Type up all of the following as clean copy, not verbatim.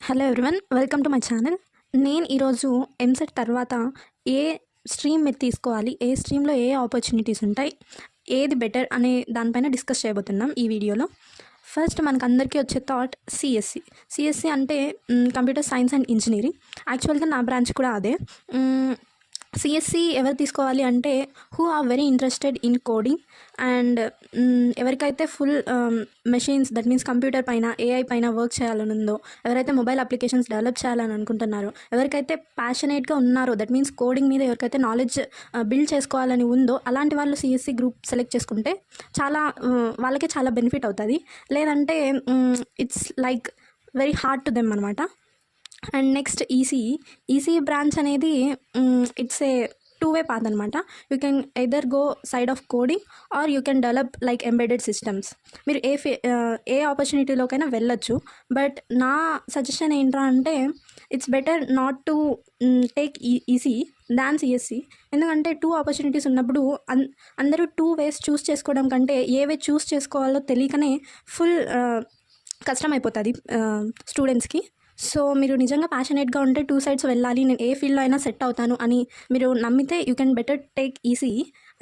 Hello everyone, welcome to my channel. నేను ఈరోజు ఎంసెట్ తర్వాత ఏ స్ట్రీమ్ మీరు తీసుకోవాలి, ఏ స్ట్రీమ్లో ఏ ఆపర్చునిటీస్ ఉంటాయి, ఏది బెటర్ అనే దానిపైన డిస్కస్ చేయబోతున్నాం ఈ వీడియోలో. ఫస్ట్ మనకు అందరికీ వచ్చే థాట్ సిఎస్సి అంటే కంప్యూటర్ సైన్స్ అండ్ ఇంజనీరింగ్. యాక్చువల్గా నా బ్రాంచ్ కూడా అదే. సిఎస్సి ఎవరు తీసుకోవాలి అంటే who are very interested in coding and ఎవరికైతే full machines, that means computer పైన, ఏఐ పైన వర్క్ చేయాలని ఉందో, ఎవరైతే మొబైల్ అప్లికేషన్స్ డెవలప్ చేయాలని అనుకుంటున్నారో, ఎవరికైతే ప్యాషనేట్గా ఉన్నారో, దట్ మీన్స్ కోడింగ్ మీద ఎవరికైతే నాలెడ్జ్ బిల్డ్ చేసుకోవాలని ఉందో, అలాంటి వాళ్ళు సిఎస్సి గ్రూప్ సెలెక్ట్ చేసుకుంటే చాలా వాళ్ళకి చాలా బెనిఫిట్ అవుతుంది. లేదంటే it's like very hard to them అనమాట. అండ్ నెక్స్ట్ ఈసీ బ్రాంచ్ అనేది ఇట్స్ ఏ టూ-వే పాత్ అనమాట. You can either go side of coding or you can develop like embedded systems. మీరు ఏ ఆపర్చునిటీలోకైనా వెళ్ళొచ్చు. బట్ నా సజెషన్ ఏంట్రా అంటే it's better not to take EC than CSC. ఎందుకంటే టూ ఆపర్చునిటీస్ ఉన్నప్పుడు అందరూ టూ వేస్ చూస్ చేసుకోవడం కంటే ఏ వే చూస్ చేసుకోవాలో తెలియకనే ఫుల్ కష్టం అయిపోతుంది స్టూడెంట్స్కి. సో మీరు నిజంగా ప్యాషనేట్గా ఉంటే టూ సైడ్స్ వెళ్ళాలి, నేను ఏ ఫీల్డ్లో అయినా సెట్ అవుతాను అని మీరు నమ్మితే you can better take EC.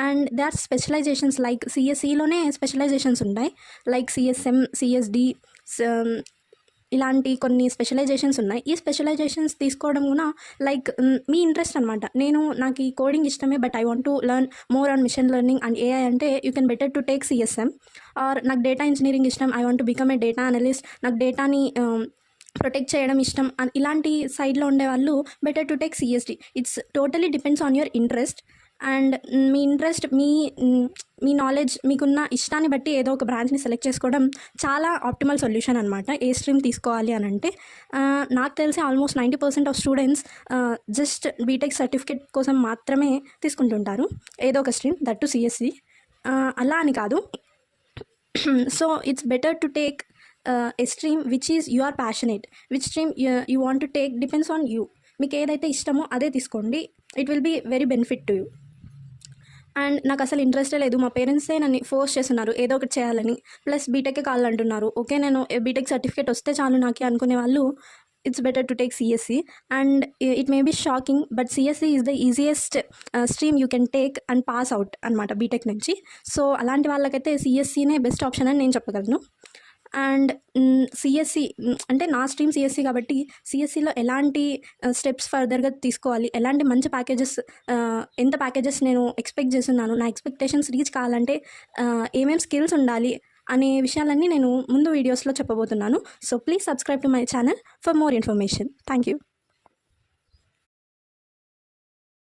And they are specializations like సిఎస్సిలోనే స్పెషలైజేషన్స్ ఉంటాయి, లైక్ సిఎస్ఎం, సిఎస్డి, ఇలాంటి కొన్ని స్పెషలైజేషన్స్ ఉన్నాయి. ఈ స్పెషలైజేషన్స్ తీసుకోవడం కూడా లైక్ మీ ఇంట్రెస్ట్ అనమాట. నాకు ఈ కోడింగ్ ఇష్టమే, but I want to learn more on machine learning and AI అంటే you can better to take CSM. Or నాకు డేటా ఇంజనీరింగ్ ఇష్టం, I want to become a data analyst, నాకు డేటాని ప్రొటెక్ట్ చేయడం ఇష్టం, ఇలాంటి సైడ్లో ఉండేవాళ్ళు better to take CSD. It's totally depends on your interest. And మీ ఇంట్రెస్ట్, మీ నాలెడ్జ్, మీకున్న ఇష్టాన్ని బట్టి ఏదో ఒక బ్రాంచ్ని సెలెక్ట్ చేసుకోవడం చాలా ఆప్టిమల్ సొల్యూషన్ అనమాట. ఏ స్ట్రీమ్ తీసుకోవాలి అని అంటే నాకు తెలిసి almost 90% of students just BTech certificate కోసం మాత్రమే తీసుకుంటుంటారు ఏదో ఒక స్ట్రీమ్, దట్ టు సిఎస్సి. అలా అని కాదు. So it's better to take a stream which is you are passionate, which stream you want to take depends on you. మీకు ఏదైతే ఇష్టమో అదే తీసుకోండి, it will be very benefit to you. And నాకు అసలు ఇంట్రెస్టే లేదు, మా పేరెంట్సే నన్ను ఫోర్స్ చేస్తున్నారు ఏదో ఒకటి చేయాలని, ప్లస్ బీటెక్కే కావాలంటున్నారు. ఓకే, నేను బీటెక్ సర్టిఫికేట్ వస్తే చాలు నాకు అనుకునే వాళ్ళు it's better to take CSC. And it may be shocking, but CSC is the easiest stream you can take and pass out అనమాట బీటెక్ నుంచి. సో అలాంటి వాళ్ళకైతే సిఎస్సినే బెస్ట్ ఆప్షన్ అని నేను చెప్పగలను. అండ్ సిఎస్సి అంటే నా స్ట్రీమ్ సిఎస్సి కాబట్టి సిఎస్సిలో ఎలాంటి స్టెప్స్ ఫర్దర్గా తీసుకోవాలి, ఎలాంటి మంచి ప్యాకేజెస్, ఎంత ప్యాకేజెస్ నేను ఎక్స్పెక్ట్ చేస్తున్నాను, నా ఎక్స్పెక్టేషన్స్ రీచ్ కావాలంటే ఏమేమి స్కిల్స్ ఉండాలి అనే విషయాలన్నీ నేను ముందు వీడియోస్లో చెప్పబోతున్నాను. So please subscribe to my channel for more information. Thank you.